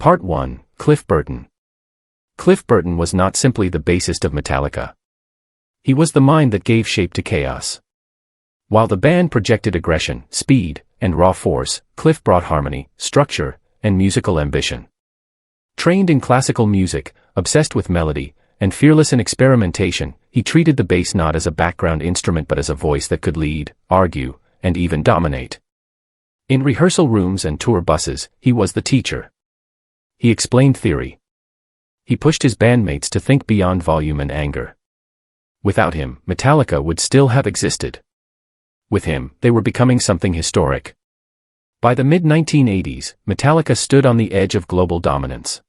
Part 1, Cliff Burton. Cliff Burton was not simply the bassist of Metallica. He was the mind that gave shape to chaos. While the band projected aggression, speed, and raw force, Cliff brought harmony, structure, and musical ambition. Trained in classical music, obsessed with melody, and fearless in experimentation, he treated the bass not as a background instrument but as a voice that could lead, argue, and even dominate. In rehearsal rooms and tour buses, he was the teacher. He explained theory. He pushed his bandmates to think beyond volume and anger. Without him, Metallica would still have existed. With him, they were becoming something historic. By the mid-1980s, Metallica stood on the edge of global dominance.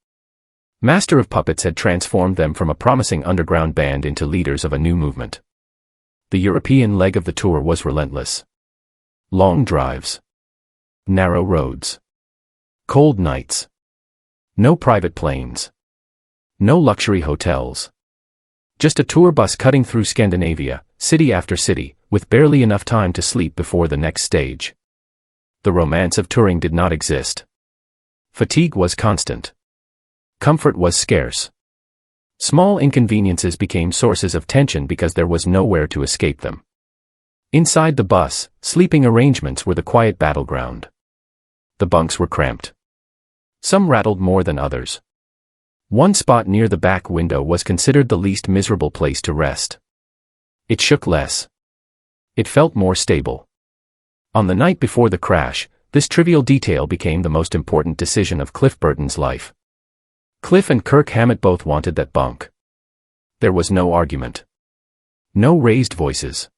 Master of Puppets had transformed them from a promising underground band into leaders of a new movement. The European leg of the tour was relentless. Long drives. Narrow roads. Cold nights. No private planes. No luxury hotels. Just a tour bus cutting through Scandinavia, city after city, with barely enough time to sleep before the next stage. The romance of touring did not exist. Fatigue was constant. Comfort was scarce. Small inconveniences became sources of tension because there was nowhere to escape them. Inside the bus, sleeping arrangements were the quiet battleground. The bunks were cramped. Some rattled more than others. One spot near the back window was considered the least miserable place to rest. It shook less. It felt more stable. On the night before the crash, this trivial detail became the most important decision of Cliff Burton's life. Cliff and Kirk Hammett both wanted that bunk. There was no argument. No raised voices.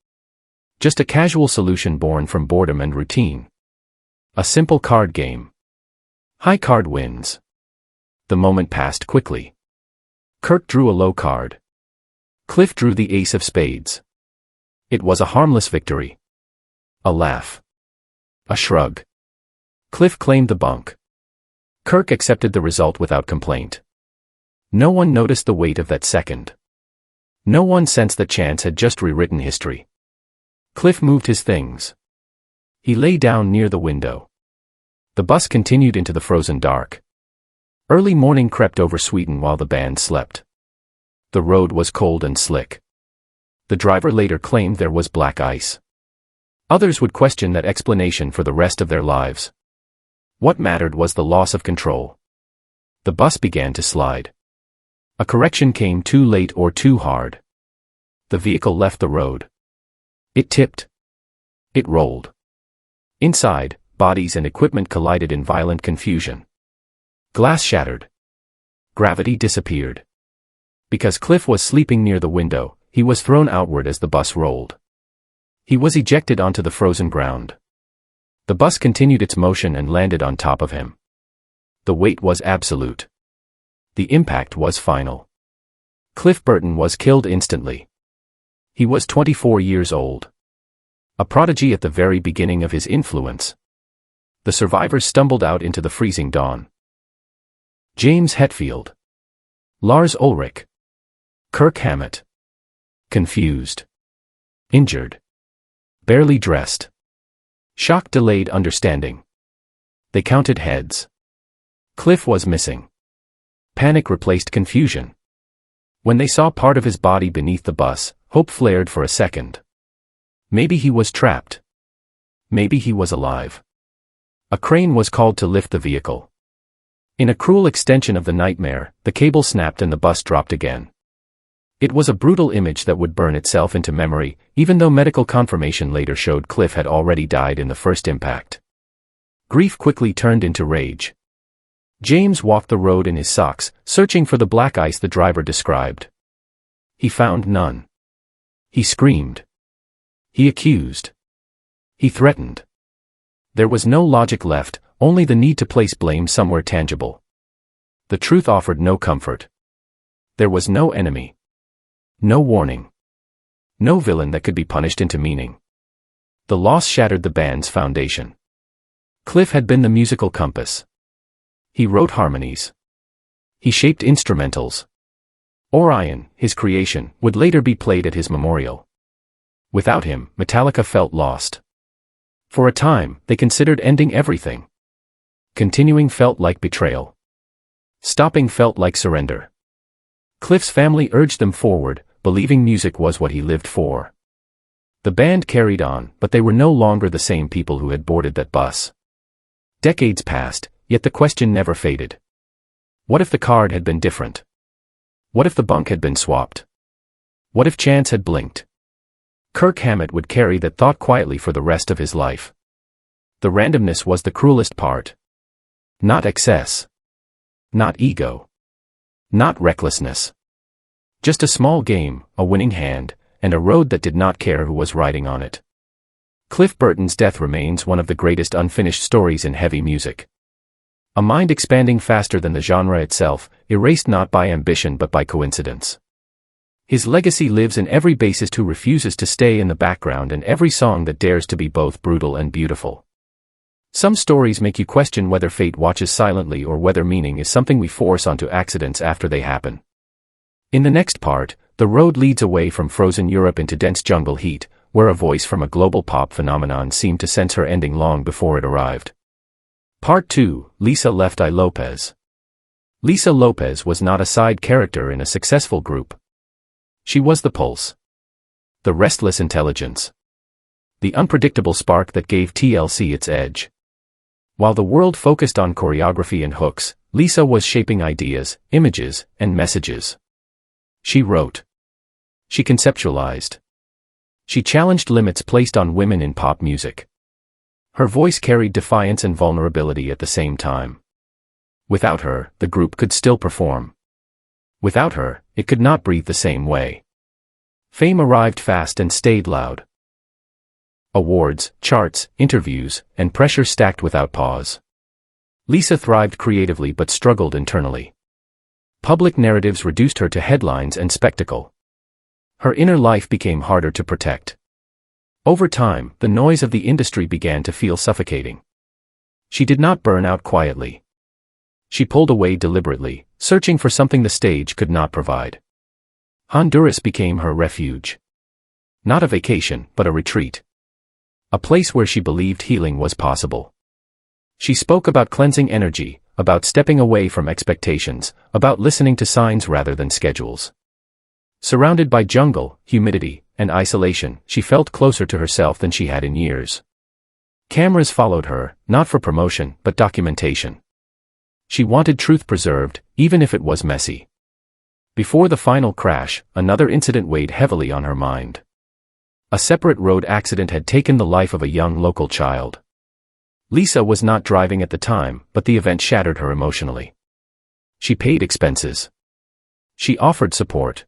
Just a casual solution born from boredom and routine. A simple card game. High card wins. The moment passed quickly. Kirk drew a low card. Cliff drew the ace of spades. It was a harmless victory. A laugh. A shrug. Cliff claimed the bunk. Kirk accepted the result without complaint. No one noticed the weight of that second. No one sensed that chance had just rewritten history. Cliff moved his things. He lay down near the window. The bus continued into the frozen dark. Early morning crept over Sweden while the band slept. The road was cold and slick. The driver later claimed there was black ice. Others would question that explanation for the rest of their lives. What mattered was the loss of control. The bus began to slide. A correction came too late or too hard. The vehicle left the road. It tipped. It rolled. Inside, bodies and equipment collided in violent confusion. Glass shattered. Gravity disappeared. Because Cliff was sleeping near the window, he was thrown outward as the bus rolled. He was ejected onto the frozen ground. The bus continued its motion and landed on top of him. The weight was absolute. The impact was final. Cliff Burton was killed instantly. He was 24 years old. A prodigy at the very beginning of his influence. The survivors stumbled out into the freezing dawn. James Hetfield. Lars Ulrich. Kirk Hammett. Confused. Injured. Barely dressed. Shock delayed understanding. They counted heads. Cliff was missing. Panic replaced confusion. When they saw part of his body beneath the bus, hope flared for a second. Maybe he was trapped. Maybe he was alive. A crane was called to lift the vehicle. In a cruel extension of the nightmare, the cable snapped and the bus dropped again. It was a brutal image that would burn itself into memory, even though medical confirmation later showed Cliff had already died in the first impact. Grief quickly turned into rage. James walked the road in his socks, searching for the black ice the driver described. He found none. He screamed. He accused. He threatened. There was no logic left, only the need to place blame somewhere tangible. The truth offered no comfort. There was no enemy. No warning. No villain that could be punished into meaning. The loss shattered the band's foundation. Cliff had been the musical compass. He wrote harmonies. He shaped instrumentals. Orion, his creation, would later be played at his memorial. Without him, Metallica felt lost. For a time, they considered ending everything. Continuing felt like betrayal. Stopping felt like surrender. Cliff's family urged them forward, believing music was what he lived for. The band carried on, but they were no longer the same people who had boarded that bus. Decades passed, yet the question never faded. What if the card had been different? What if the bunk had been swapped? What if chance had blinked? Kirk Hammett would carry that thought quietly for the rest of his life. The randomness was the cruelest part. Not excess. Not ego. Not recklessness. Just a small game, a winning hand, and a road that did not care who was riding on it. Cliff Burton's death remains one of the greatest unfinished stories in heavy music. A mind expanding faster than the genre itself, erased not by ambition but by coincidence. His legacy lives in every bassist who refuses to stay in the background and every song that dares to be both brutal and beautiful. Some stories make you question whether fate watches silently or whether meaning is something we force onto accidents after they happen. In the next part, the road leads away from frozen Europe into dense jungle heat, where a voice from a global pop phenomenon seemed to sense her ending long before it arrived. Part 2, Lisa Left Eye Lopes. Lisa Lopes was not a side character in a successful group. She was the pulse. The restless intelligence. The unpredictable spark that gave TLC its edge. While the world focused on choreography and hooks, Lisa was shaping ideas, images, and messages. She wrote. She conceptualized. She challenged limits placed on women in pop music. Her voice carried defiance and vulnerability at the same time. Without her, the group could still perform. Without her, it could not breathe the same way. Fame arrived fast and stayed loud. Awards, charts, interviews, and pressure stacked without pause. Lisa thrived creatively but struggled internally. Public narratives reduced her to headlines and spectacle. Her inner life became harder to protect. Over time, the noise of the industry began to feel suffocating. She did not burn out quietly. She pulled away deliberately, searching for something the stage could not provide. Honduras became her refuge. Not a vacation, but a retreat. A place where she believed healing was possible. She spoke about cleansing energy, about stepping away from expectations, about listening to signs rather than schedules. Surrounded by jungle, humidity, and isolation, she felt closer to herself than she had in years. Cameras followed her, not for promotion, but documentation. She wanted truth preserved, even if it was messy. Before the final crash, another incident weighed heavily on her mind. A separate road accident had taken the life of a young local child. Lisa was not driving at the time, but the event shattered her emotionally. She paid expenses. She offered support.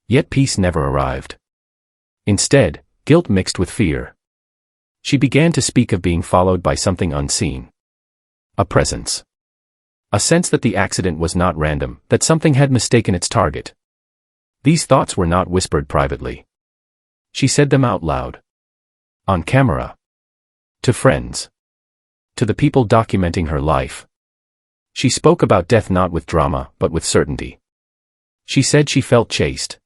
Yet peace never arrived. Instead, guilt mixed with fear. She began to speak of being followed by something unseen. A presence. A sense that the accident was not random, that something had mistaken its target. These thoughts were not whispered privately. She said them out loud. On camera. To friends. To the people documenting her life. She spoke about death not with drama, but with certainty. She said she felt chased.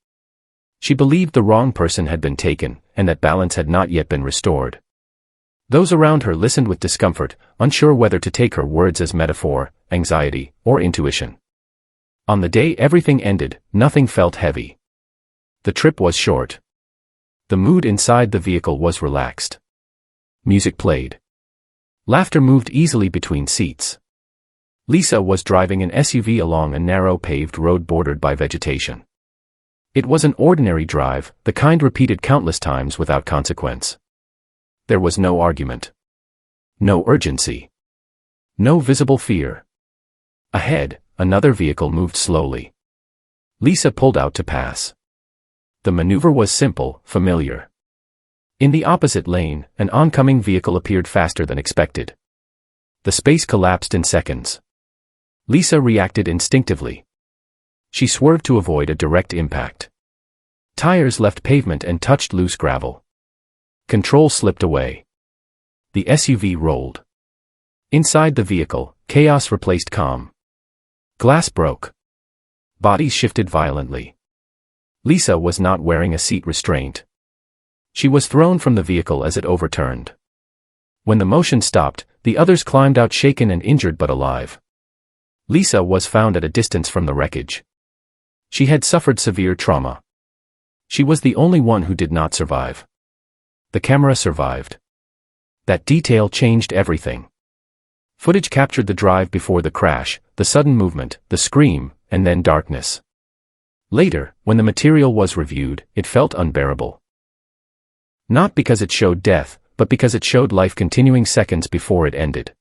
She believed the wrong person had been taken, and that balance had not yet been restored. Those around her listened with discomfort, unsure whether to take her words as metaphor, anxiety, or intuition. On the day everything ended, nothing felt heavy. The trip was short. The mood inside the vehicle was relaxed. Music played. Laughter moved easily between seats. Lisa was driving an SUV along a narrow paved road bordered by vegetation. It was an ordinary drive, the kind repeated countless times without consequence. There was no argument. No urgency. No visible fear. Ahead, another vehicle moved slowly. Lisa pulled out to pass. The maneuver was simple, familiar. In the opposite lane, an oncoming vehicle appeared faster than expected. The space collapsed in seconds. Lisa reacted instinctively. She swerved to avoid a direct impact. Tires left pavement and touched loose gravel. Control slipped away. The SUV rolled. Inside the vehicle, chaos replaced calm. Glass broke. Bodies shifted violently. Lisa was not wearing a seat restraint. She was thrown from the vehicle as it overturned. When the motion stopped, the others climbed out shaken and injured but alive. Lisa was found at a distance from the wreckage. She had suffered severe trauma. She was the only one who did not survive. The camera survived. That detail changed everything. Footage captured the drive before the crash, the sudden movement, the scream, and then darkness. Later, when the material was reviewed, it felt unbearable. Not because it showed death, but because it showed life continuing seconds before it ended.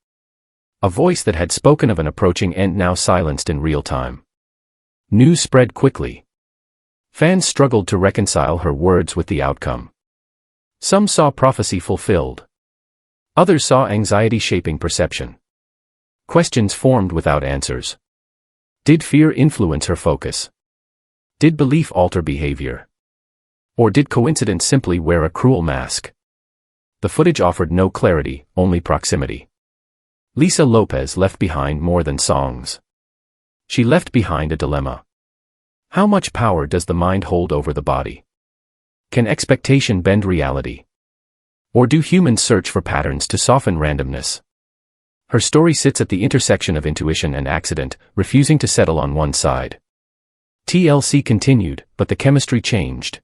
A voice that had spoken of an approaching end now silenced in real time. News spread quickly. Fans struggled to reconcile her words with the outcome. Some saw prophecy fulfilled. Others saw anxiety shaping perception. Questions formed without answers. Did fear influence her focus? Did belief alter behavior? Or did coincidence simply wear a cruel mask? The footage offered no clarity, only proximity. Lisa Lopes left behind more than songs. She left behind a dilemma. How much power does the mind hold over the body? Can expectation bend reality? Or do humans search for patterns to soften randomness? Her story sits at the intersection of intuition and accident, refusing to settle on one side. TLC continued, but the chemistry changed.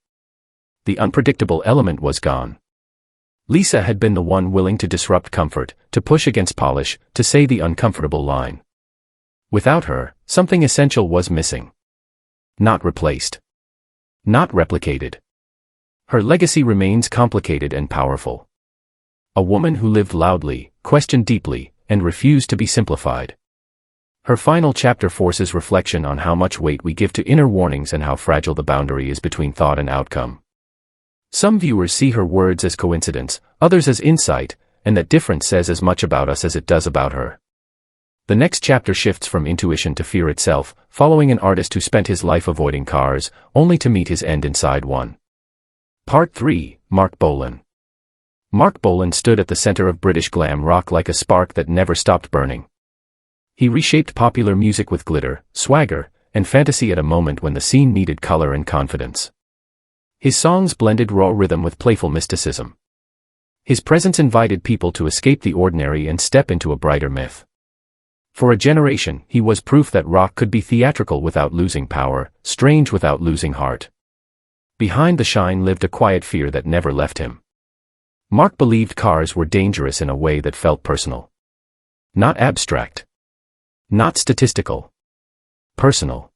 The unpredictable element was gone. Lisa had been the one willing to disrupt comfort, to push against polish, to say the uncomfortable line. Without her, something essential was missing. Not replaced. Not replicated. Her legacy remains complicated and powerful. A woman who lived loudly, questioned deeply, and refused to be simplified. Her final chapter forces reflection on how much weight we give to inner warnings and how fragile the boundary is between thought and outcome. Some viewers see her words as coincidence, others as insight, and that difference says as much about us as it does about her. The next chapter shifts from intuition to fear itself, following an artist who spent his life avoiding cars, only to meet his end inside one. Part 3, Marc Bolan. Marc Bolan stood at the center of British glam rock like a spark that never stopped burning. He reshaped popular music with glitter, swagger, and fantasy at a moment when the scene needed color and confidence. His songs blended raw rhythm with playful mysticism. His presence invited people to escape the ordinary and step into a brighter myth. For a generation, he was proof that rock could be theatrical without losing power, strange without losing heart. Behind the shine lived a quiet fear that never left him. Marc believed cars were dangerous in a way that felt personal. Not abstract. Not statistical. Personal.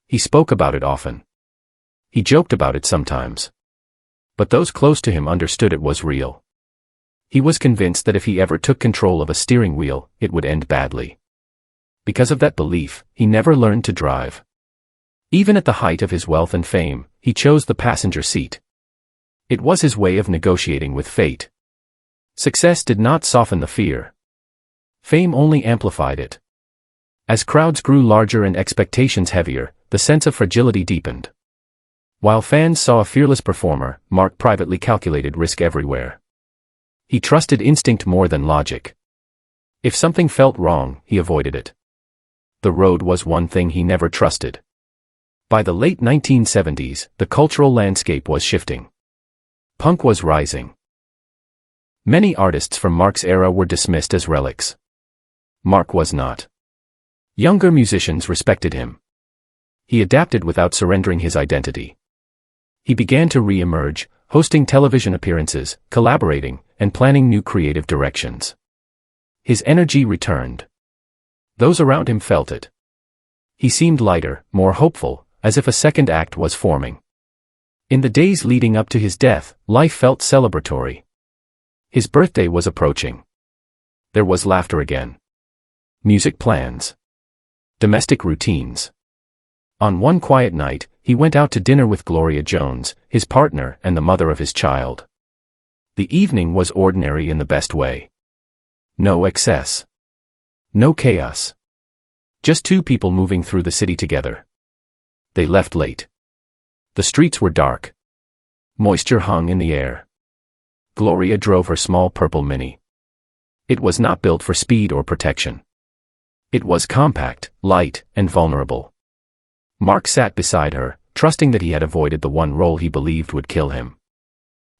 He spoke about it often. He joked about it sometimes. But those close to him understood it was real. He was convinced that if he ever took control of a steering wheel, it would end badly. Because of that belief, he never learned to drive. Even at the height of his wealth and fame, he chose the passenger seat. It was his way of negotiating with fate. Success did not soften the fear. Fame only amplified it. As crowds grew larger and expectations heavier, the sense of fragility deepened. While fans saw a fearless performer, Marc privately calculated risk everywhere. He trusted instinct more than logic. If something felt wrong, he avoided it. The road was one thing he never trusted. By the late 1970s, the cultural landscape was shifting. Punk was rising. Many artists from Marc's era were dismissed as relics. Marc was not. Younger musicians respected him. He adapted without surrendering his identity. He began to re-emerge, hosting television appearances, collaborating, and planning new creative directions. His energy returned. Those around him felt it. He seemed lighter, more hopeful, as if a second act was forming. In the days leading up to his death, life felt celebratory. His birthday was approaching. There was laughter again. Music plans. Domestic routines. On one quiet night, he went out to dinner with Gloria Jones, his partner and the mother of his child. The evening was ordinary in the best way. No excess. No chaos. Just two people moving through the city together. They left late. The streets were dark. Moisture hung in the air. Gloria drove her small purple Mini. It was not built for speed or protection. It was compact, light, and vulnerable. Marc sat beside her, trusting that he had avoided the one role he believed would kill him.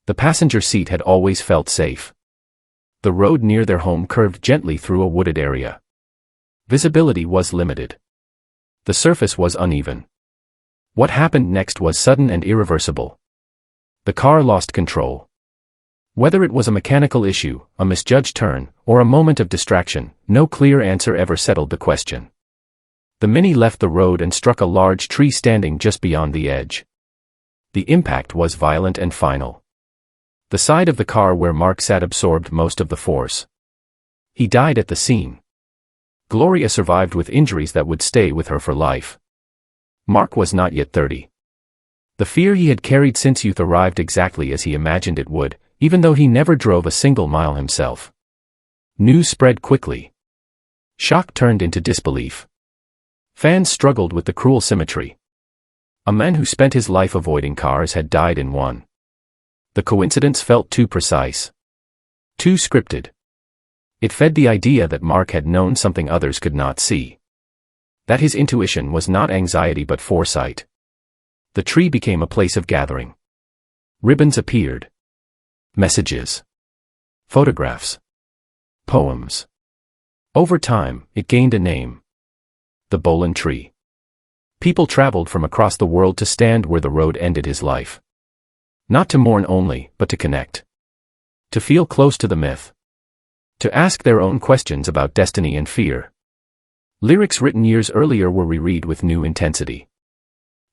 The passenger seat had always felt safe. The road near their home curved gently through a wooded area. Visibility was limited. The surface was uneven. What happened next was sudden and irreversible. The car lost control. Whether it was a mechanical issue, a misjudged turn, or a moment of distraction, no clear answer ever settled the question. The Mini left the road and struck a large tree standing just beyond the edge. The impact was violent and final. The side of the car where Marc sat absorbed most of the force. He died at the scene. Gloria survived with injuries that would stay with her for life. Marc was not yet 30. The fear he had carried since youth arrived exactly as he imagined it would, even though he never drove a single mile himself. News spread quickly. Shock turned into disbelief. Fans struggled with the cruel symmetry. A man who spent his life avoiding cars had died in one. The coincidence felt too precise. Too scripted. It fed the idea that Marc had known something others could not see. That his intuition was not anxiety but foresight. The tree became a place of gathering. Ribbons appeared. Messages. Photographs. Poems. Over time, it gained a name. The Bolan tree. People traveled from across the world to stand where the road ended his life. Not to mourn only, but to connect. To feel close to the myth. To ask their own questions about destiny and fear. Lyrics written years earlier were reread with new intensity.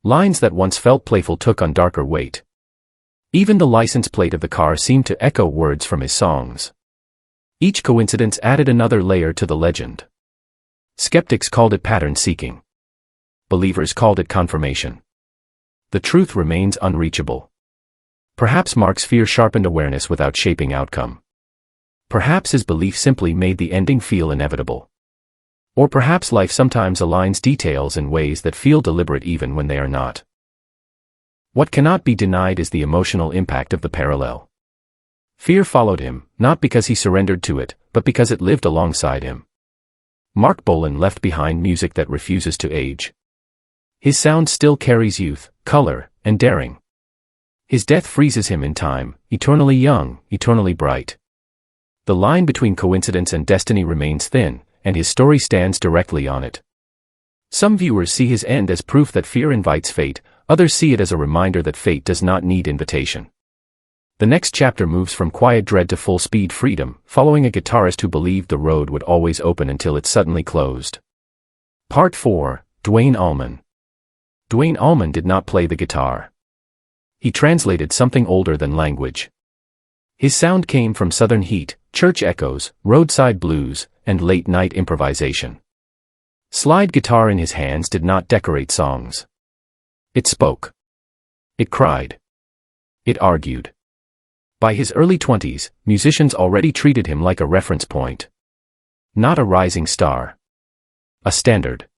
Lines that once felt playful took on darker weight. Even the license plate of the car seemed to echo words from his songs. Each coincidence added another layer to the legend. Skeptics called it pattern-seeking. Believers called it confirmation. The truth remains unreachable. Perhaps Marc's fear sharpened awareness without shaping outcome. Perhaps his belief simply made the ending feel inevitable. Or perhaps life sometimes aligns details in ways that feel deliberate even when they are not. What cannot be denied is the emotional impact of the parallel. Fear followed him, not because he surrendered to it, but because it lived alongside him. Marc Bolan left behind music that refuses to age. His sound still carries youth, color, and daring. His death freezes him in time, eternally young, eternally bright. The line between coincidence and destiny remains thin, and his story stands directly on it. Some viewers see his end as proof that fear invites fate, others see it as a reminder that fate does not need invitation. The next chapter moves from quiet dread to full-speed freedom, following a guitarist who believed the road would always open until it suddenly closed. Part 4, Duane Allman. Duane Allman did not play the guitar. He translated something older than language. His sound came from southern heat, church echoes, roadside blues, and late-night improvisation. Slide guitar in his hands did not decorate songs. It spoke. It cried. It argued. By his early 20s, musicians already treated him like a reference point. Not a rising star. A standard.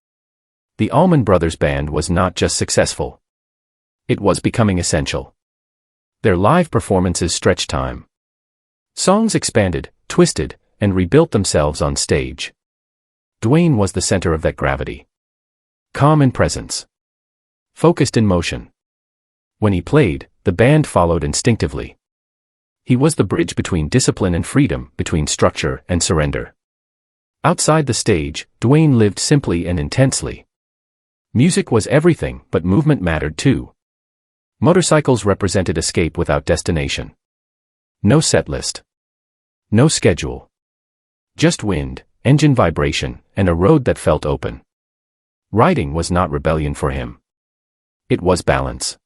The Allman Brothers Band was not just successful. It was becoming essential. Their live performances stretched time. Songs expanded, twisted, and rebuilt themselves on stage. Duane was the center of that gravity. Calm in presence. Focused in motion. When he played, the band followed instinctively. He was the bridge between discipline and freedom, between structure and surrender. Outside the stage, Duane lived simply and intensely. Music was everything, but movement mattered too. Motorcycles represented escape without destination. No set list. No schedule. Just wind, engine vibration, and a road that felt open. Riding was not rebellion for him. It was balance.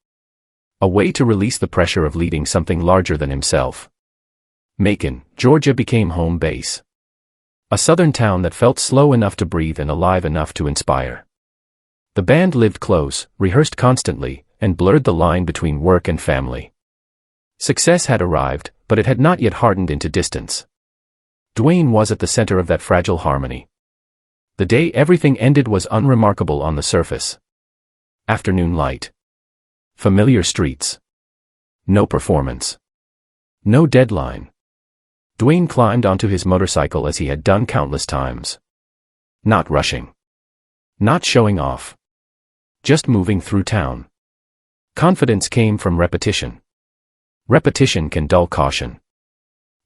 A way to release the pressure of leading something larger than himself. Macon, Georgia became home base. A southern town that felt slow enough to breathe and alive enough to inspire. The band lived close, rehearsed constantly, and blurred the line between work and family. Success had arrived, but it had not yet hardened into distance. Duane was at the center of that fragile harmony. The day everything ended was unremarkable on the surface. Afternoon light. Familiar streets. No performance. No deadline. Duane climbed onto his motorcycle as he had done countless times. Not rushing. Not showing off. Just moving through town. Confidence came from repetition. Repetition can dull caution.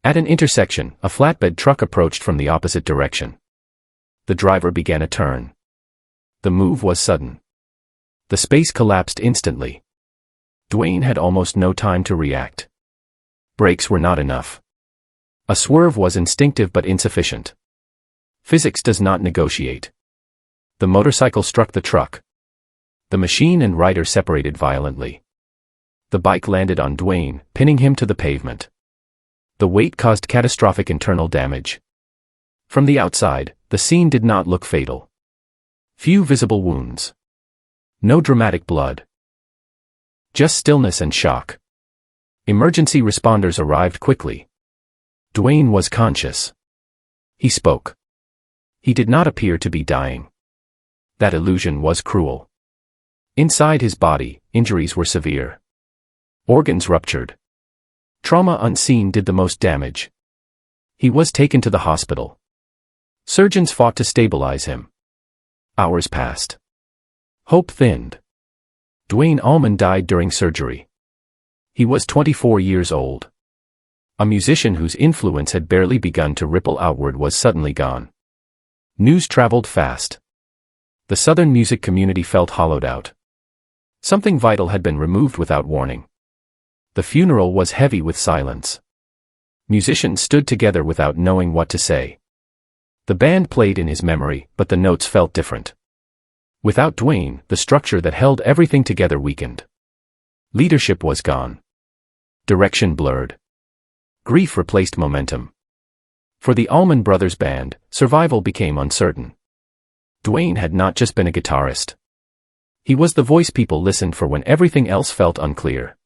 At an intersection, a flatbed truck approached from the opposite direction. The driver began a turn. The move was sudden. The space collapsed instantly. Duane had almost no time to react. Brakes were not enough. A swerve was instinctive but insufficient. Physics does not negotiate. The motorcycle struck the truck. The machine and rider separated violently. The bike landed on Duane, pinning him to the pavement. The weight caused catastrophic internal damage. From the outside, the scene did not look fatal. Few visible wounds. No dramatic blood. Just stillness and shock. Emergency responders arrived quickly. Duane was conscious. He spoke. He did not appear to be dying. That illusion was cruel. Inside his body, injuries were severe. Organs ruptured. Trauma unseen did the most damage. He was taken to the hospital. Surgeons fought to stabilize him. Hours passed. Hope thinned. Duane Allman died during surgery. He was 24 years old. A musician whose influence had barely begun to ripple outward was suddenly gone. News traveled fast. The Southern music community felt hollowed out. Something vital had been removed without warning. The funeral was heavy with silence. Musicians stood together without knowing what to say. The band played in his memory, but the notes felt different. Without Duane, the structure that held everything together weakened. Leadership was gone. Direction blurred. Grief replaced momentum. For the Allman Brothers Band, survival became uncertain. Duane had not just been a guitarist. He was the voice people listened for when everything else felt unclear.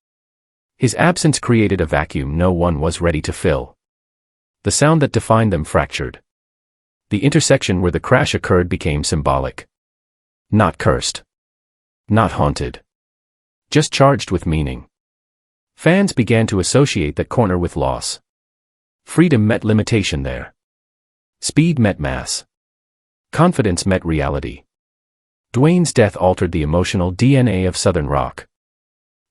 His absence created a vacuum no one was ready to fill. The sound that defined them fractured. The intersection where the crash occurred became symbolic. Not cursed. Not haunted. Just charged with meaning. Fans began to associate that corner with loss. Freedom met limitation there. Speed met mass. Confidence met reality. Duane's death altered the emotional DNA of Southern rock.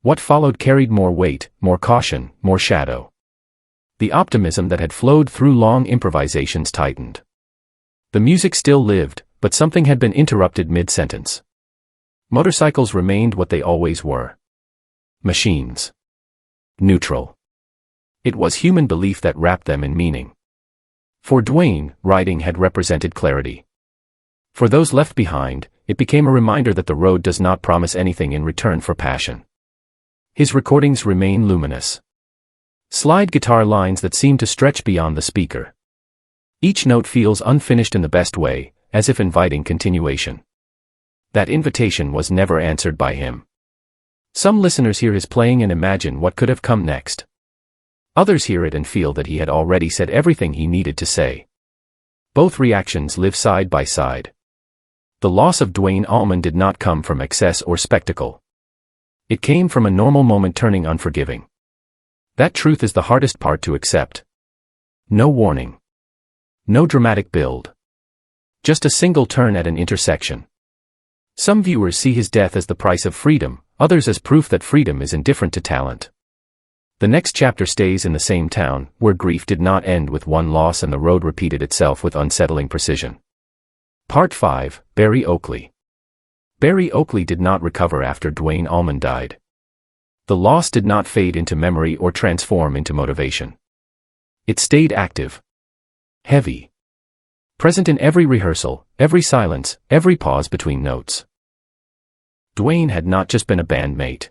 What followed carried more weight, more caution, more shadow. The optimism that had flowed through long improvisations tightened. The music still lived, but something had been interrupted mid-sentence. Motorcycles remained what they always were. Machines. Neutral. It was human belief that wrapped them in meaning. For Duane, riding had represented clarity. For those left behind, it became a reminder that the road does not promise anything in return for passion. His recordings remain luminous. Slide guitar lines that seem to stretch beyond the speaker. Each note feels unfinished in the best way, as if inviting continuation. That invitation was never answered by him. Some listeners hear his playing and imagine what could have come next. Others hear it and feel that he had already said everything he needed to say. Both reactions live side by side. The loss of Duane Allman did not come from excess or spectacle. It came from a normal moment turning unforgiving. That truth is the hardest part to accept. No warning. No dramatic build. Just a single turn at an intersection. Some viewers see his death as the price of freedom, others as proof that freedom is indifferent to talent. The next chapter stays in the same town, where grief did not end with one loss and the road repeated itself with unsettling precision. Part 5, Barry Oakley. Barry Oakley did not recover after Duane Allman died. The loss did not fade into memory or transform into motivation. It stayed active. Heavy. Present in every rehearsal, every silence, every pause between notes. Duane had not just been a bandmate.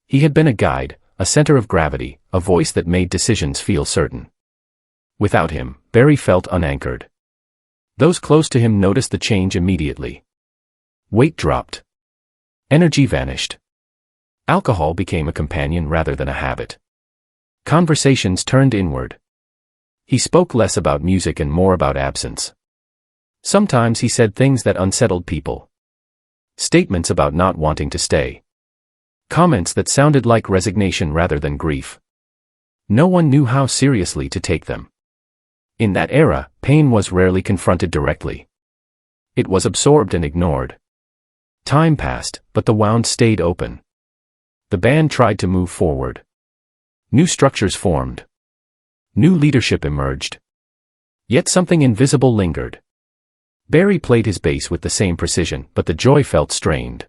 He had been a guide, a center of gravity, a voice that made decisions feel certain. Without him, Barry felt unanchored. Those close to him noticed the change immediately. Weight dropped. Energy vanished. Alcohol became a companion rather than a habit. Conversations turned inward. He spoke less about music and more about absence. Sometimes he said things that unsettled people. Statements about not wanting to stay. Comments that sounded like resignation rather than grief. No one knew how seriously to take them. In that era, pain was rarely confronted directly. It was absorbed and ignored. Time passed, but the wound stayed open. The band tried to move forward. New structures formed. New leadership emerged. Yet something invisible lingered. Barry played his bass with the same precision, but the joy felt strained.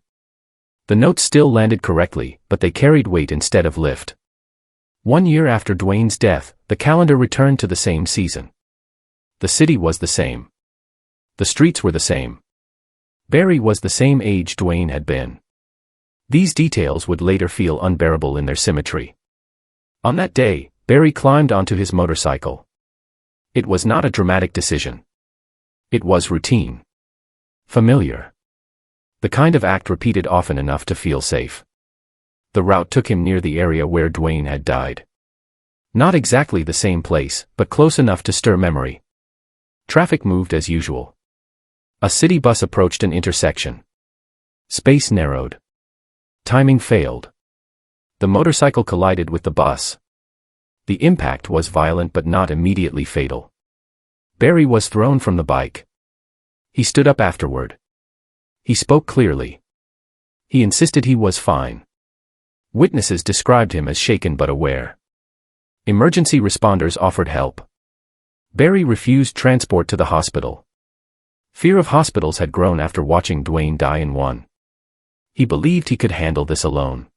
The notes still landed correctly, but they carried weight instead of lift. 1 year after Duane's death, the calendar returned to the same season. The city was the same. The streets were the same. Barry was the same age Duane had been. These details would later feel unbearable in their symmetry. On that day, Barry climbed onto his motorcycle. It was not a dramatic decision. It was routine. Familiar. The kind of act repeated often enough to feel safe. The route took him near the area where Duane had died. Not exactly the same place, but close enough to stir memory. Traffic moved as usual. A city bus approached an intersection. Space narrowed. Timing failed. The motorcycle collided with the bus. The impact was violent but not immediately fatal. Barry was thrown from the bike. He stood up afterward. He spoke clearly. He insisted he was fine. Witnesses described him as shaken but aware. Emergency responders offered help. Barry refused transport to the hospital. Fear of hospitals had grown after watching Duane die in one. He believed he could handle this alone.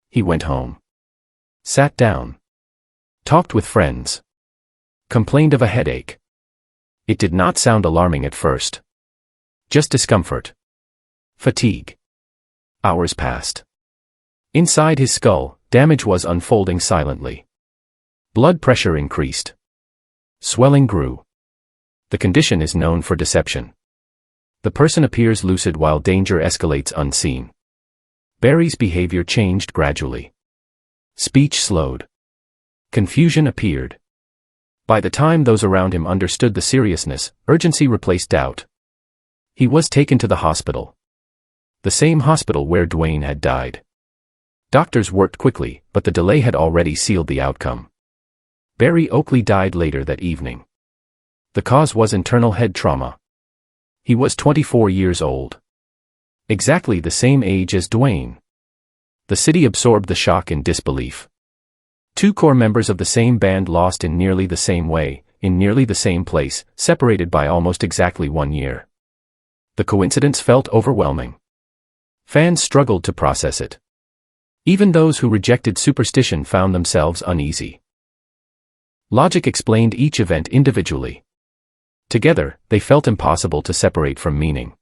He went home. Sat down. Talked with friends. Complained of a headache. It did not sound alarming at first. Just discomfort. Fatigue. Hours passed. Inside his skull, damage was unfolding silently. Blood pressure increased. Swelling grew. The condition is known for deception. The person appears lucid while danger escalates unseen. Barry's behavior changed gradually. Speech slowed. Confusion appeared. By the time those around him understood the seriousness, urgency replaced doubt. He was taken to the hospital. The same hospital where Duane had died. Doctors worked quickly, but the delay had already sealed the outcome. Barry Oakley died later that evening. The cause was internal head trauma. He was 24 years old. Exactly the same age as Duane. The city absorbed the shock in disbelief. 2 core members of the same band lost in nearly the same way, in nearly the same place, separated by almost exactly 1 year. The coincidence felt overwhelming. Fans struggled to process it. Even those who rejected superstition found themselves uneasy. Logic explained each event individually. Together, they felt impossible to separate from meaning.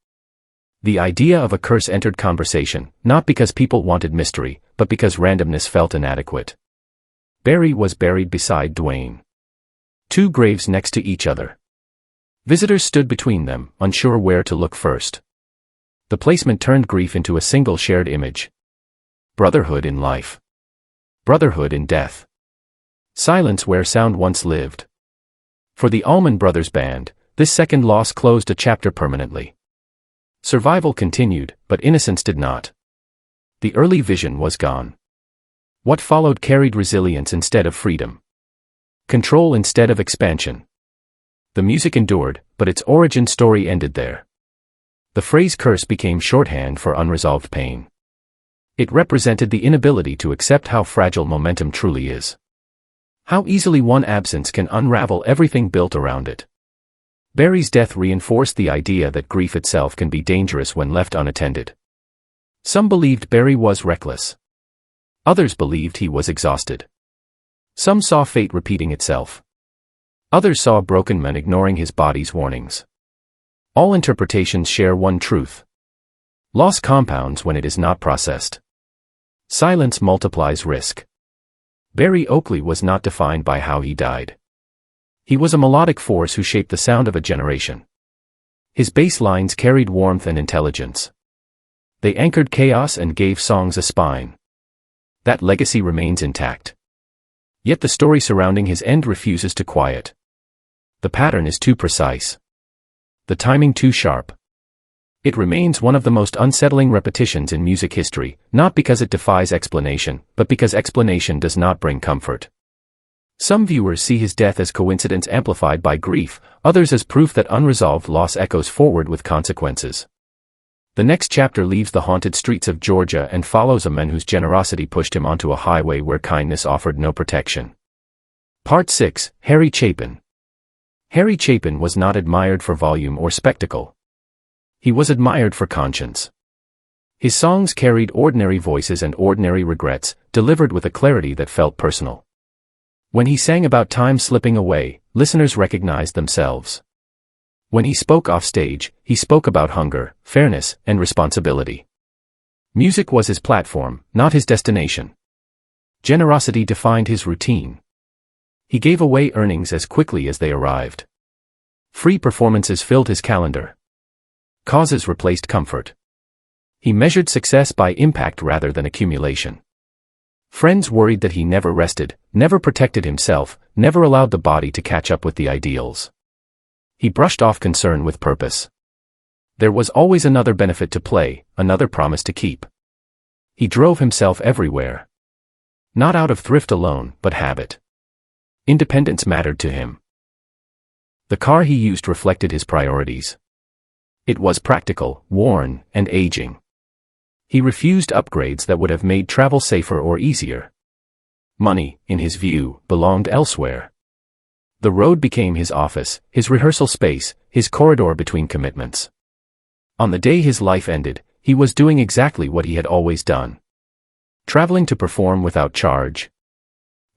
The idea of a curse entered conversation, not because people wanted mystery, but because randomness felt inadequate. Barry was buried beside Duane. 2 graves next to each other. Visitors stood between them, unsure where to look first. The placement turned grief into a single shared image. Brotherhood in life. Brotherhood in death. Silence where sound once lived. For the Allman Brothers Band, this second loss closed a chapter permanently. Survival continued, but innocence did not. The early vision was gone. What followed carried resilience instead of freedom. Control instead of expansion. The music endured, but its origin story ended there. The phrase curse became shorthand for unresolved pain. It represented the inability to accept how fragile momentum truly is. How easily one absence can unravel everything built around it. Barry's death reinforced the idea that grief itself can be dangerous when left unattended. Some believed Barry was reckless. Others believed he was exhausted. Some saw fate repeating itself. Others saw a broken man ignoring his body's warnings. All interpretations share one truth. Loss compounds when it is not processed. Silence multiplies risk. Barry Oakley was not defined by how he died. He was a melodic force who shaped the sound of a generation. His bass lines carried warmth and intelligence. They anchored chaos and gave songs a spine. That legacy remains intact. Yet the story surrounding his end refuses to quiet. The pattern is too precise. The timing too sharp. It remains one of the most unsettling repetitions in music history, not because it defies explanation, but because explanation does not bring comfort. Some viewers see his death as coincidence amplified by grief, others as proof that unresolved loss echoes forward with consequences. The next chapter leaves the haunted streets of Georgia and follows a man whose generosity pushed him onto a highway where kindness offered no protection. Part 6, Harry Chapin. Harry Chapin was not admired for volume or spectacle. He was admired for conscience. His songs carried ordinary voices and ordinary regrets, delivered with a clarity that felt personal. When he sang about time slipping away, listeners recognized themselves. When he spoke off stage, he spoke about hunger, fairness, and responsibility. Music was his platform, not his destination. Generosity defined his routine. He gave away earnings as quickly as they arrived. Free performances filled his calendar. Causes replaced comfort. He measured success by impact rather than accumulation. Friends worried that he never rested, never protected himself, never allowed the body to catch up with the ideals. He brushed off concern with purpose. There was always another benefit to play, another promise to keep. He drove himself everywhere. Not out of thrift alone, but habit. Independence mattered to him. The car he used reflected his priorities. It was practical, worn, and aging. He refused upgrades that would have made travel safer or easier. Money, in his view, belonged elsewhere. The road became his office, his rehearsal space, his corridor between commitments. On the day his life ended, he was doing exactly what he had always done. Traveling to perform without charge.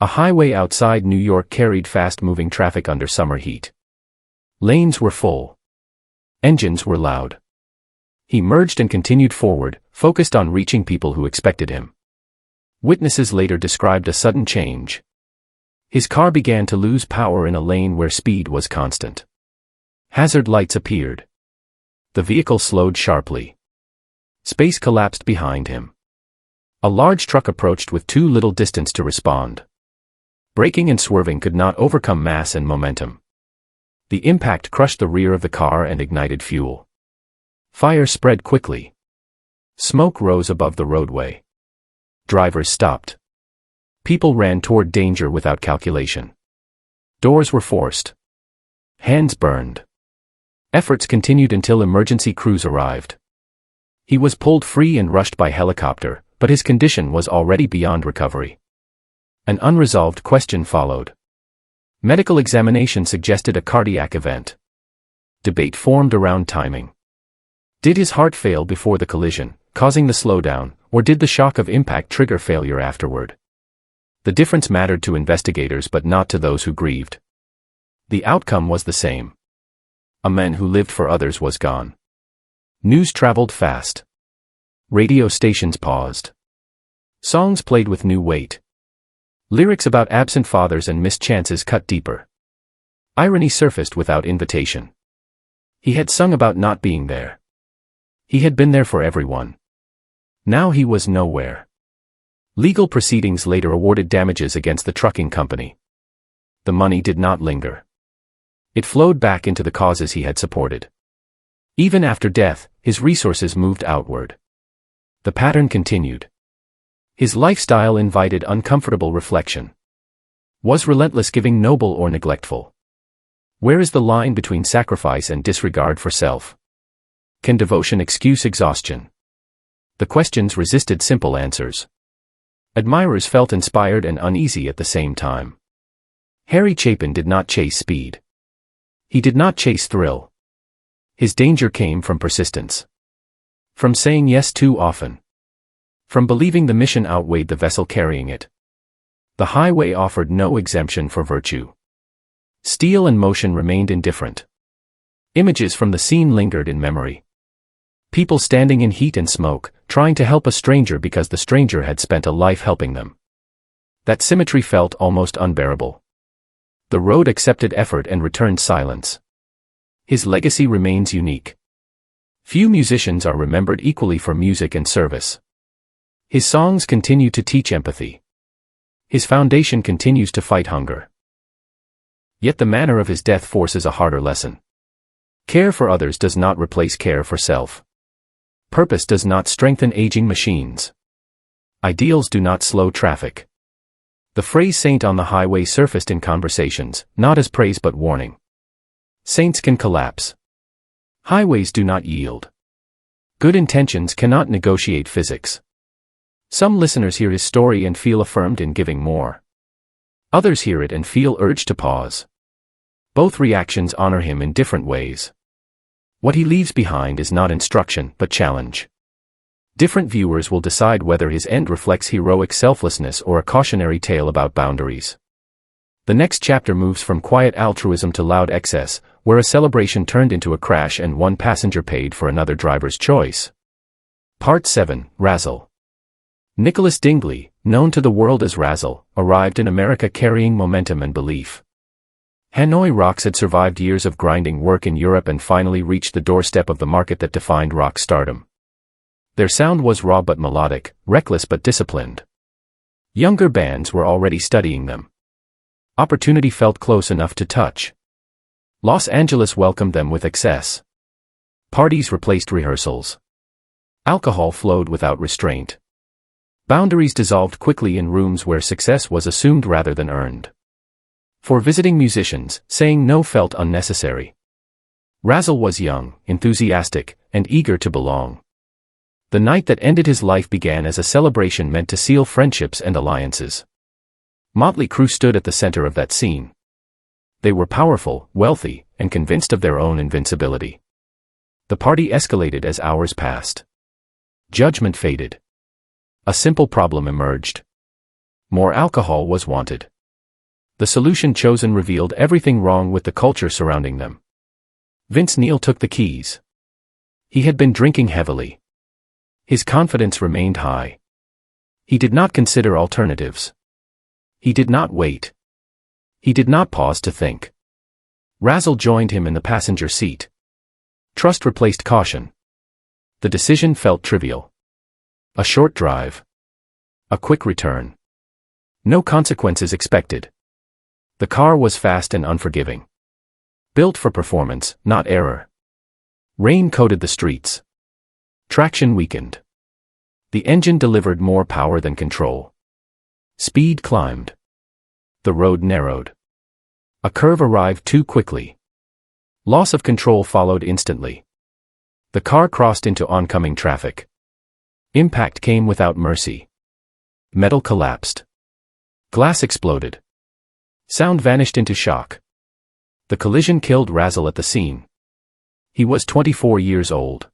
A highway outside New York carried fast-moving traffic under summer heat. Lanes were full. Engines were loud. He merged and continued forward, focused on reaching people who expected him. Witnesses later described a sudden change. His car began to lose power in a lane where speed was constant. Hazard lights appeared. The vehicle slowed sharply. Space collapsed behind him. A large truck approached with too little distance to respond. Braking and swerving could not overcome mass and momentum. The impact crushed the rear of the car and ignited fuel. Fire spread quickly. Smoke rose above the roadway. Drivers stopped. People ran toward danger without calculation. Doors were forced. Hands burned. Efforts continued until emergency crews arrived. He was pulled free and rushed by helicopter, but his condition was already beyond recovery. An unresolved question followed. Medical examination suggested a cardiac event. Debate formed around timing. Did his heart fail before the collision, causing the slowdown, or did the shock of impact trigger failure afterward? The difference mattered to investigators but not to those who grieved. The outcome was the same. A man who lived for others was gone. News traveled fast. Radio stations paused. Songs played with new weight. Lyrics about absent fathers and missed chances cut deeper. Irony surfaced without invitation. He had sung about not being there. He had been there for everyone. Now he was nowhere. Legal proceedings later awarded damages against the trucking company. The money did not linger. It flowed back into the causes he had supported. Even after death, his resources moved outward. The pattern continued. His lifestyle invited uncomfortable reflection. Was relentless giving noble or neglectful? Where is the line between sacrifice and disregard for self? Can devotion excuse exhaustion? The questions resisted simple answers. Admirers felt inspired and uneasy at the same time. Harry Chapin did not chase speed. He did not chase thrill. His danger came from persistence. From saying yes too often. From believing the mission outweighed the vessel carrying it. The highway offered no exemption for virtue. Steel and motion remained indifferent. Images from the scene lingered in memory. People standing in heat and smoke, trying to help a stranger because the stranger had spent a life helping them. That symmetry felt almost unbearable. The road accepted effort and returned silence. His legacy remains unique. Few musicians are remembered equally for music and service. His songs continue to teach empathy. His foundation continues to fight hunger. Yet the manner of his death forces a harder lesson. Care for others does not replace care for self. Purpose does not strengthen aging machines. Ideals do not slow traffic. The phrase saint on the highway surfaced in conversations, not as praise but warning. Saints can collapse. Highways do not yield. Good intentions cannot negotiate physics. Some listeners hear his story and feel affirmed in giving more. Others hear it and feel urged to pause. Both reactions honor him in different ways. What he leaves behind is not instruction, but challenge. Different viewers will decide whether his end reflects heroic selflessness or a cautionary tale about boundaries. The next chapter moves from quiet altruism to loud excess, where a celebration turned into a crash and one passenger paid for another driver's choice. Part 7, Razzle. Nicholas Dingley, known to the world as Razzle, arrived in America carrying momentum and belief. Hanoi Rocks had survived years of grinding work in Europe and finally reached the doorstep of the market that defined rock stardom. Their sound was raw but melodic, reckless but disciplined. Younger bands were already studying them. Opportunity felt close enough to touch. Los Angeles welcomed them with excess. Parties replaced rehearsals. Alcohol flowed without restraint. Boundaries dissolved quickly in rooms where success was assumed rather than earned. For visiting musicians, saying no felt unnecessary. Razzle was young, enthusiastic, and eager to belong. The night that ended his life began as a celebration meant to seal friendships and alliances. Motley Crue stood at the center of that scene. They were powerful, wealthy, and convinced of their own invincibility. The party escalated as hours passed. Judgment faded. A simple problem emerged. More alcohol was wanted. The solution chosen revealed everything wrong with the culture surrounding them. Vince Neil took the keys. He had been drinking heavily. His confidence remained high. He did not consider alternatives. He did not wait. He did not pause to think. Razzle joined him in the passenger seat. Trust replaced caution. The decision felt trivial. A short drive. A quick return. No consequences expected. The car was fast and unforgiving. Built for performance, not error. Rain coated the streets. Traction weakened. The engine delivered more power than control. Speed climbed. The road narrowed. A curve arrived too quickly. Loss of control followed instantly. The car crossed into oncoming traffic. Impact came without mercy. Metal collapsed. Glass exploded. Sound vanished into shock. The collision killed Razzle at the scene. He was 24 years old.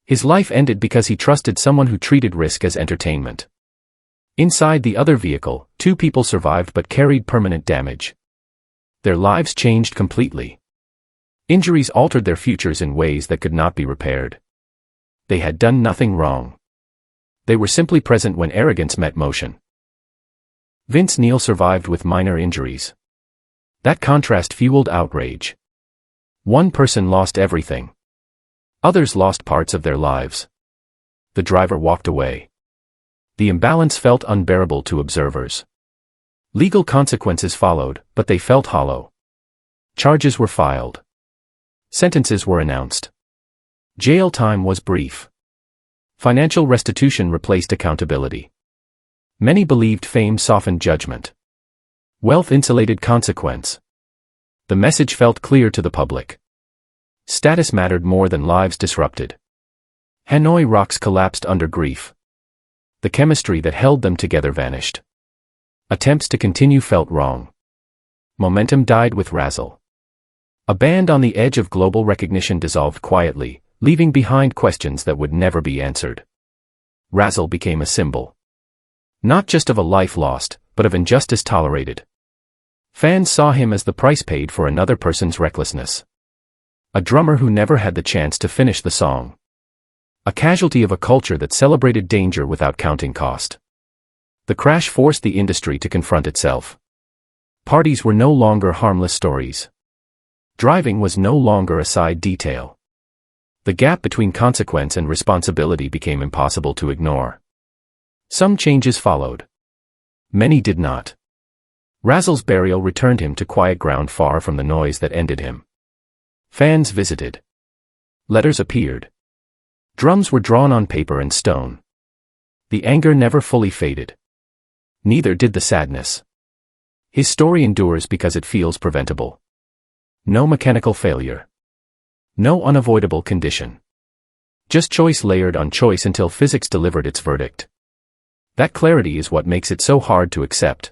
His life ended because he trusted someone who treated risk as entertainment. Inside the other vehicle, 2 people survived but carried permanent damage. Their lives changed completely. Injuries altered their futures in ways that could not be repaired. They had done nothing wrong. They were simply present when arrogance met motion. Vince Neil survived with minor injuries. That contrast fueled outrage. One person lost everything. Others lost parts of their lives. The driver walked away. The imbalance felt unbearable to observers. Legal consequences followed, but they felt hollow. Charges were filed. Sentences were announced. Jail time was brief. Financial restitution replaced accountability. Many believed fame softened judgment. Wealth insulated consequence. The message felt clear to the public. Status mattered more than lives disrupted. Hanoi Rocks collapsed under grief. The chemistry that held them together vanished. Attempts to continue felt wrong. Momentum died with Razzle. A band on the edge of global recognition dissolved quietly, leaving behind questions that would never be answered. Razzle became a symbol. Not just of a life lost, but of injustice tolerated. Fans saw him as the price paid for another person's recklessness. A drummer who never had the chance to finish the song. A casualty of a culture that celebrated danger without counting cost. The crash forced the industry to confront itself. Parties were no longer harmless stories. Driving was no longer a side detail. The gap between consequence and responsibility became impossible to ignore. Some changes followed. Many did not. Razzle's burial returned him to quiet ground far from the noise that ended him. Fans visited. Letters appeared. Drums were drawn on paper and stone. The anger never fully faded. Neither did the sadness. His story endures because it feels preventable. No mechanical failure. No unavoidable condition. Just choice layered on choice until physics delivered its verdict. That clarity is what makes it so hard to accept.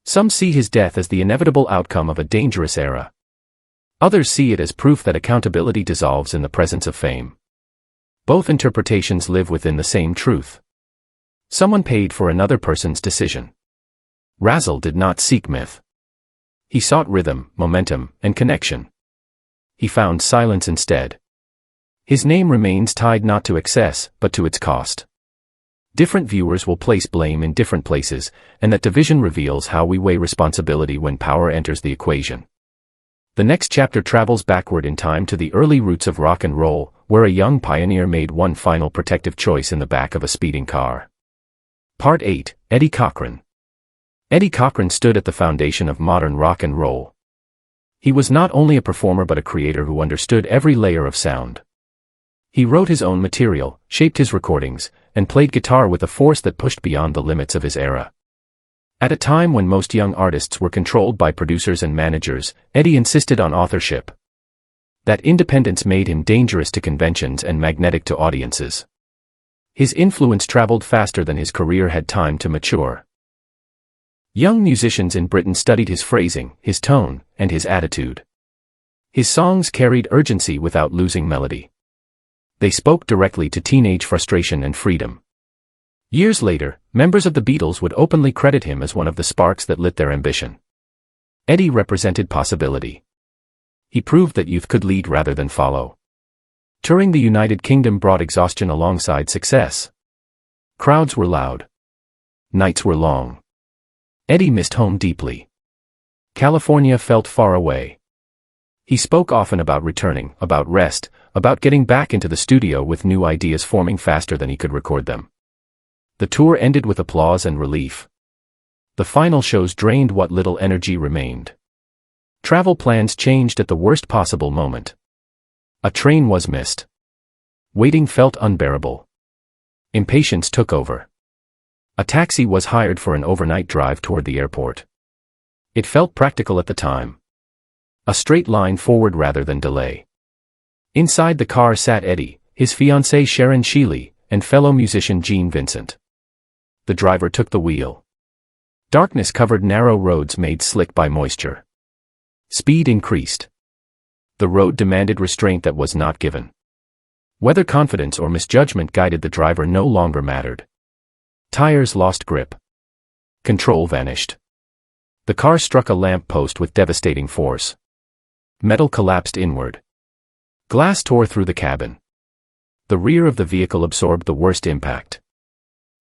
Some see his death as the inevitable outcome of a dangerous era. Others see it as proof that accountability dissolves in the presence of fame. Both interpretations live within the same truth. Someone paid for another person's decision. Razzle did not seek myth. He sought rhythm, momentum, and connection. He found silence instead. His name remains tied not to excess, but to its cost. Different viewers will place blame in different places, and that division reveals how we weigh responsibility when power enters the equation. The next chapter travels backward in time to the early roots of rock and roll, where a young pioneer made one final protective choice in the back of a speeding car. Part 8, Eddie Cochran. Eddie Cochran stood at the foundation of modern rock and roll. He was not only a performer but a creator who understood every layer of sound. He wrote his own material, shaped his recordings, and played guitar with a force that pushed beyond the limits of his era. At a time when most young artists were controlled by producers and managers, Eddie insisted on authorship. That independence made him dangerous to conventions and magnetic to audiences. His influence traveled faster than his career had time to mature. Young musicians in Britain studied his phrasing, his tone, and his attitude. His songs carried urgency without losing melody. They spoke directly to teenage frustration and freedom. Years later, members of the Beatles would openly credit him as one of the sparks that lit their ambition. Eddie represented possibility. He proved that youth could lead rather than follow. Touring the United Kingdom brought exhaustion alongside success. Crowds were loud. Nights were long. Eddie missed home deeply. California felt far away. He spoke often about returning, about rest, about getting back into the studio with new ideas forming faster than he could record them. The tour ended with applause and relief. The final shows drained what little energy remained. Travel plans changed at the worst possible moment. A train was missed. Waiting felt unbearable. Impatience took over. A taxi was hired for an overnight drive toward the airport. It felt practical at the time. A straight line forward rather than delay. Inside the car sat Eddie, his fiancée Sharon Sheely, and fellow musician Gene Vincent. The driver took the wheel. Darkness covered narrow roads made slick by moisture. Speed increased. The road demanded restraint that was not given. Whether confidence or misjudgment guided the driver no longer mattered. Tires lost grip. Control vanished. The car struck a lamp post with devastating force. Metal collapsed inward. Glass tore through the cabin. The rear of the vehicle absorbed the worst impact.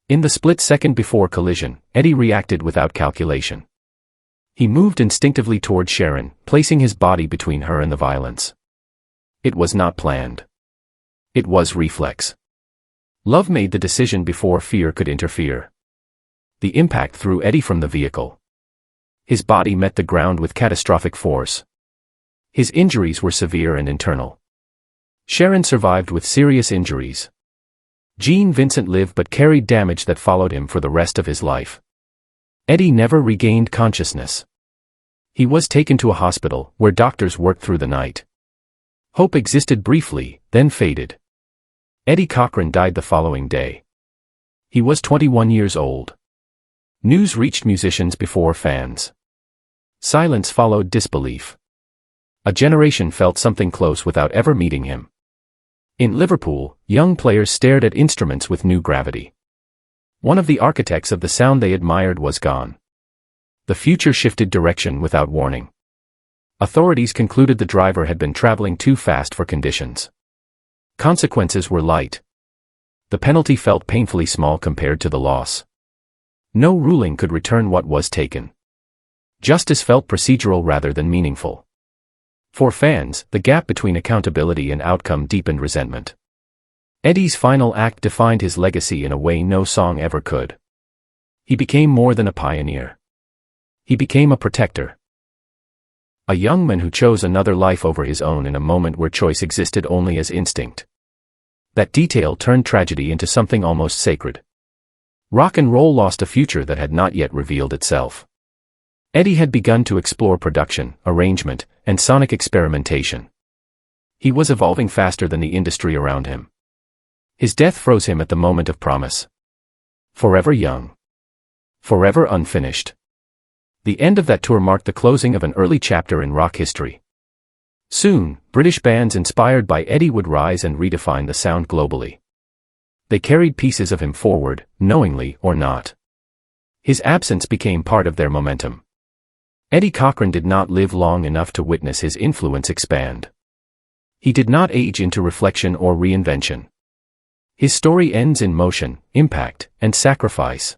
In the split second before collision, Eddie reacted without calculation. He moved instinctively toward Sharon, placing his body between her and the violence. It was not planned. It was reflex. Love made the decision before fear could interfere. The impact threw Eddie from the vehicle. His body met the ground with catastrophic force. His injuries were severe and internal. Sharon survived with serious injuries. Gene Vincent lived but carried damage that followed him for the rest of his life. Eddie never regained consciousness. He was taken to a hospital, where doctors worked through the night. Hope existed briefly, then faded. Eddie Cochran died the following day. He was 21 years old. News reached musicians before fans. Silence followed disbelief. A generation felt something close without ever meeting him. In Liverpool, young players stared at instruments with new gravity. One of the architects of the sound they admired was gone. The future shifted direction without warning. Authorities concluded the driver had been traveling too fast for conditions. Consequences were light. The penalty felt painfully small compared to the loss. No ruling could return what was taken. Justice felt procedural rather than meaningful. For fans, the gap between accountability and outcome deepened resentment. Eddie's final act defined his legacy in a way no song ever could. He became more than a pioneer. He became a protector. A young man who chose another life over his own in a moment where choice existed only as instinct. That detail turned tragedy into something almost sacred. Rock and roll lost a future that had not yet revealed itself. Eddie had begun to explore production, arrangement, and sonic experimentation. He was evolving faster than the industry around him. His death froze him at the moment of promise. Forever young. Forever unfinished. The end of that tour marked the closing of an early chapter in rock history. Soon, British bands inspired by Eddie would rise and redefine the sound globally. They carried pieces of him forward, knowingly or not. His absence became part of their momentum. Eddie Cochran did not live long enough to witness his influence expand. He did not age into reflection or reinvention. His story ends in motion, impact, and sacrifice.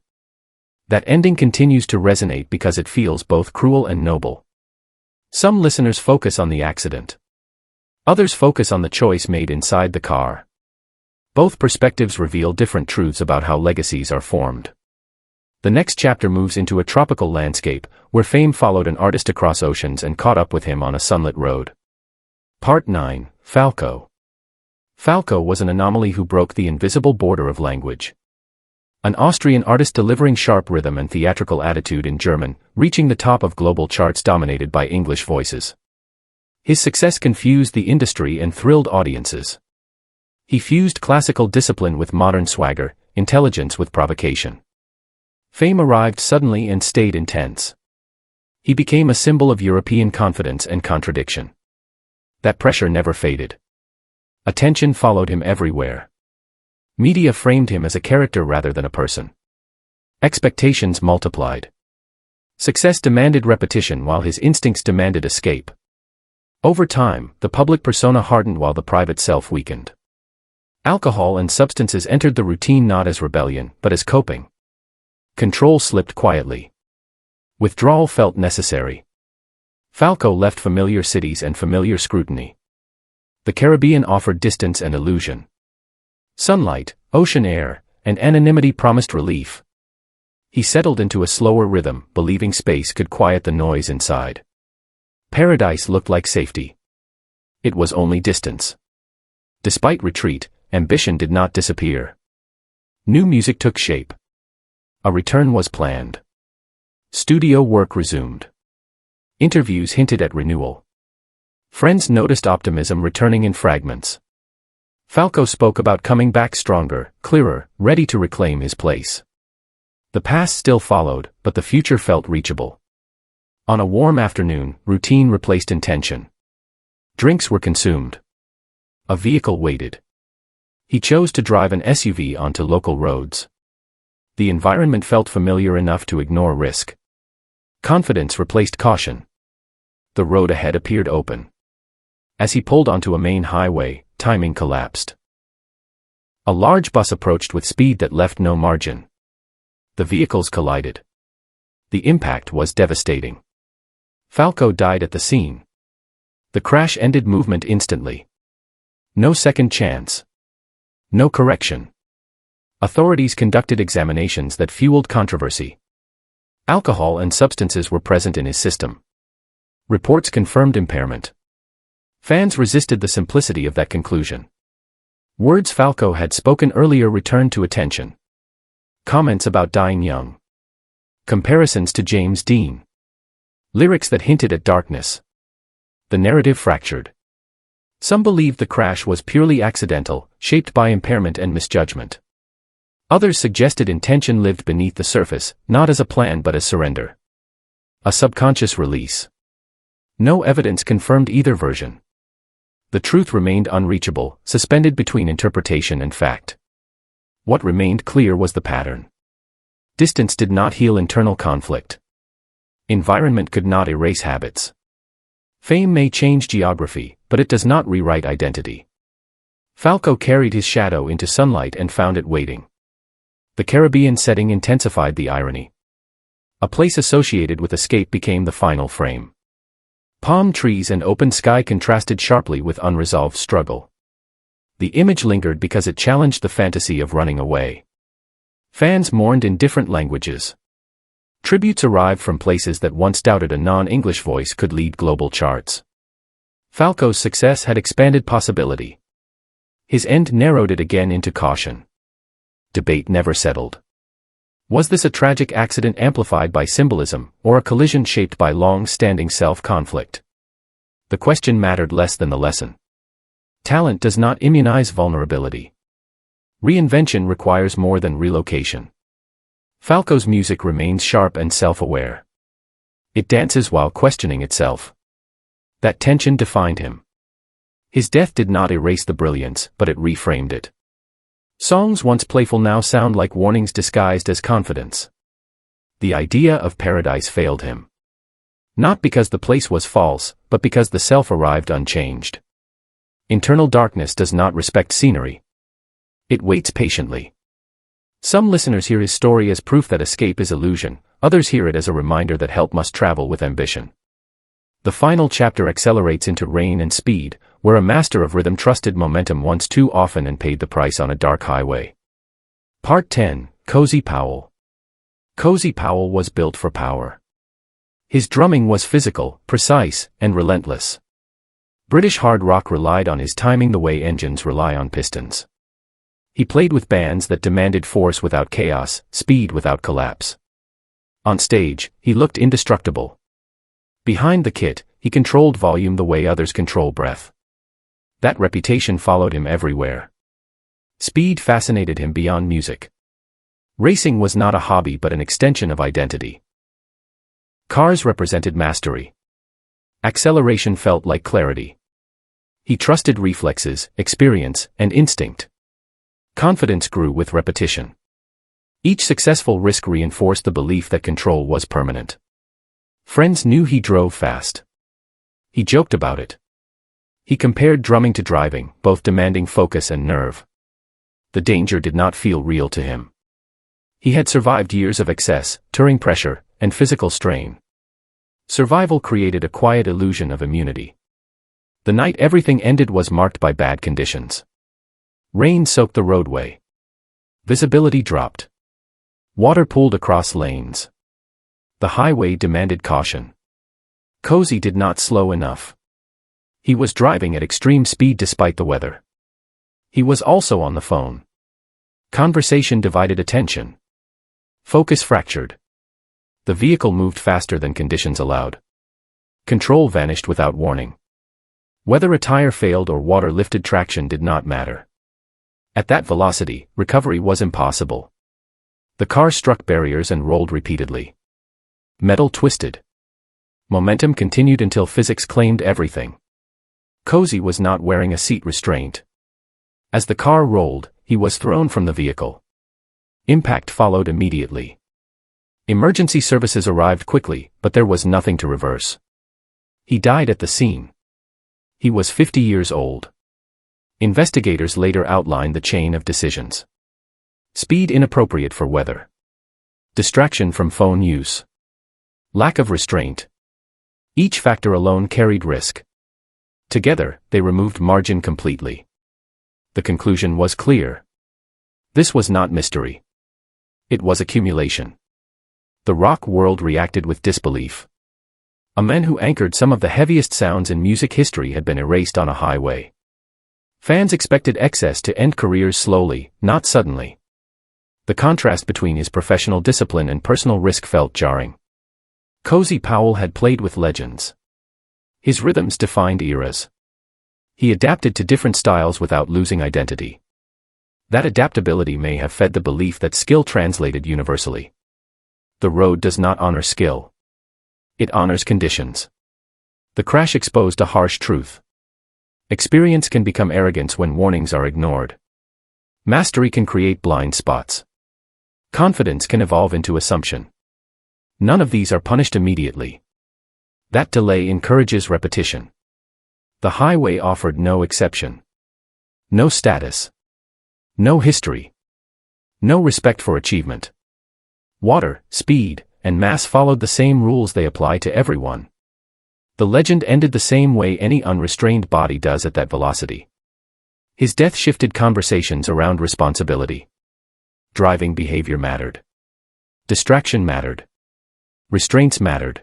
That ending continues to resonate because it feels both cruel and noble. Some listeners focus on the accident. Others focus on the choice made inside the car. Both perspectives reveal different truths about how legacies are formed. The next chapter moves into a tropical landscape, where fame followed an artist across oceans and caught up with him on a sunlit road. Part 9, Falco. Falco was an anomaly who broke the invisible border of language. An Austrian artist delivering sharp rhythm and theatrical attitude in German, reaching the top of global charts dominated by English voices. His success confused the industry and thrilled audiences. He fused classical discipline with modern swagger, intelligence with provocation. Fame arrived suddenly and stayed intense. He became a symbol of European confidence and contradiction. That pressure never faded. Attention followed him everywhere. Media framed him as a character rather than a person. Expectations multiplied. Success demanded repetition while his instincts demanded escape. Over time, the public persona hardened while the private self weakened. Alcohol and substances entered the routine not as rebellion, but as coping. Control slipped quietly. Withdrawal felt necessary. Falco left familiar cities and familiar scrutiny. The Caribbean offered distance and illusion. Sunlight, ocean air, and anonymity promised relief. He settled into a slower rhythm, believing space could quiet the noise inside. Paradise looked like safety. It was only distance. Despite retreat, ambition did not disappear. New music took shape. A return was planned. Studio work resumed. Interviews hinted at renewal. Friends noticed optimism returning in fragments. Falco spoke about coming back stronger, clearer, ready to reclaim his place. The past still followed, but the future felt reachable. On a warm afternoon, routine replaced intention. Drinks were consumed. A vehicle waited. He chose to drive an SUV onto local roads. The environment felt familiar enough to ignore risk. Confidence replaced caution. The road ahead appeared open. As he pulled onto a main highway, timing collapsed. A large bus approached with speed that left no margin. The vehicles collided. The impact was devastating. Falco died at the scene. The crash ended movement instantly. No second chance. No correction. Authorities conducted examinations that fueled controversy. Alcohol and substances were present in his system. Reports confirmed impairment. Fans resisted the simplicity of that conclusion. Words Falco had spoken earlier returned to attention. Comments about dying young. Comparisons to James Dean. Lyrics that hinted at darkness. The narrative fractured. Some believed the crash was purely accidental, shaped by impairment and misjudgment. Others suggested intention lived beneath the surface, not as a plan but as surrender. A subconscious release. No evidence confirmed either version. The truth remained unreachable, suspended between interpretation and fact. What remained clear was the pattern. Distance did not heal internal conflict. Environment could not erase habits. Fame may change geography, but it does not rewrite identity. Falco carried his shadow into sunlight and found it waiting. The Caribbean setting intensified the irony. A place associated with escape became the final frame. Palm trees and open sky contrasted sharply with unresolved struggle. The image lingered because it challenged the fantasy of running away. Fans mourned in different languages. Tributes arrived from places that once doubted a non-English voice could lead global charts. Falco's success had expanded possibility. His end narrowed it again into caution. Debate never settled. Was this a tragic accident amplified by symbolism, or a collision shaped by long-standing self-conflict? The question mattered less than the lesson. Talent does not immunize vulnerability. Reinvention requires more than relocation. Falco's music remains sharp and self-aware. It dances while questioning itself. That tension defined him. His death did not erase the brilliance, but it reframed it. Songs once playful now sound like warnings disguised as confidence. The idea of paradise failed him. Not because the place was false, but because the self arrived unchanged. Internal darkness does not respect scenery. It waits patiently. Some listeners hear his story as proof that escape is illusion, others hear it as a reminder that help must travel with ambition. The final chapter accelerates into rain and speed, where a master of rhythm trusted momentum once too often and paid the price on a dark highway. Part 10, Cozy Powell. Cozy Powell was built for power. His drumming was physical, precise, and relentless. British hard rock relied on his timing the way engines rely on pistons. He played with bands that demanded force without chaos, speed without collapse. On stage, he looked indestructible. Behind the kit, he controlled volume the way others control breath. That reputation followed him everywhere. Speed fascinated him beyond music. Racing was not a hobby but an extension of identity. Cars represented mastery. Acceleration felt like clarity. He trusted reflexes, experience, and instinct. Confidence grew with repetition. Each successful risk reinforced the belief that control was permanent. Friends knew he drove fast. He joked about it. He compared drumming to driving, both demanding focus and nerve. The danger did not feel real to him. He had survived years of excess, touring pressure, and physical strain. Survival created a quiet illusion of immunity. The night everything ended was marked by bad conditions. Rain soaked the roadway. Visibility dropped. Water pooled across lanes. The highway demanded caution. Cozy did not slow enough. He was driving at extreme speed despite the weather. He was also on the phone. Conversation divided attention. Focus fractured. The vehicle moved faster than conditions allowed. Control vanished without warning. Whether a tire failed or water lifted traction did not matter. At that velocity, recovery was impossible. The car struck barriers and rolled repeatedly. Metal twisted. Momentum continued until physics claimed everything. Cozy was not wearing a seat restraint. As the car rolled, he was thrown from the vehicle. Impact followed immediately. Emergency services arrived quickly, but there was nothing to reverse. He died at the scene. He was 50 years old. Investigators later outlined the chain of decisions. Speed inappropriate for weather. Distraction from phone use. Lack of restraint. Each factor alone carried risk. Together, they removed margin completely. The conclusion was clear. This was not mystery. It was accumulation. The rock world reacted with disbelief. A man who anchored some of the heaviest sounds in music history had been erased on a highway. Fans expected excess to end careers slowly, not suddenly. The contrast between his professional discipline and personal risk felt jarring. Cozy Powell had played with legends. His rhythms defined eras. He adapted to different styles without losing identity. That adaptability may have fed the belief that skill translated universally. The road does not honor skill. It honors conditions. The crash exposed a harsh truth. Experience can become arrogance when warnings are ignored. Mastery can create blind spots. Confidence can evolve into assumption. None of these are punished immediately. That delay encourages repetition. The highway offered no exception. No status. No history. No respect for achievement. Water, speed, and mass followed the same rules they apply to everyone. The legend ended the same way any unrestrained body does at that velocity. His death shifted conversations around responsibility. Driving behavior mattered. Distraction mattered. Restraints mattered.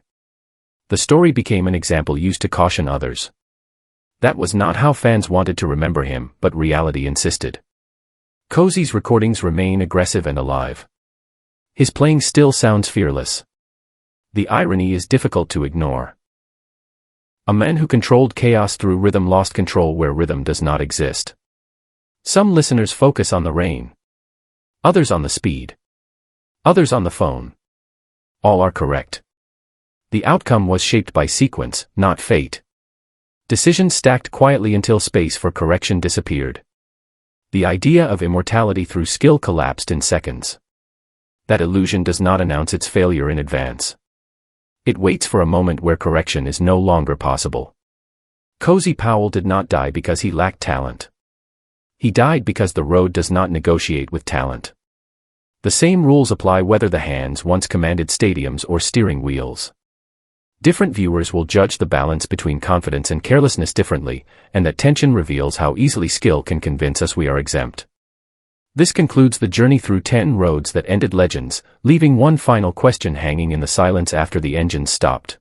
The story became an example used to caution others. That was not how fans wanted to remember him, but reality insisted. Cozy's recordings remain aggressive and alive. His playing still sounds fearless. The irony is difficult to ignore. A man who controlled chaos through rhythm lost control where rhythm does not exist. Some listeners focus on the rain. Others on the speed. Others on the phone. All are correct. The outcome was shaped by sequence, not fate. Decisions stacked quietly until space for correction disappeared. The idea of immortality through skill collapsed in seconds. That illusion does not announce its failure in advance. It waits for a moment where correction is no longer possible. Cozy Powell did not die because he lacked talent. He died because the road does not negotiate with talent. The same rules apply whether the hands once commanded stadiums or steering wheels. Different viewers will judge the balance between confidence and carelessness differently, and that tension reveals how easily skill can convince us we are exempt. This concludes the journey through 10 roads that ended legends, leaving one final question hanging in the silence after the engines stopped.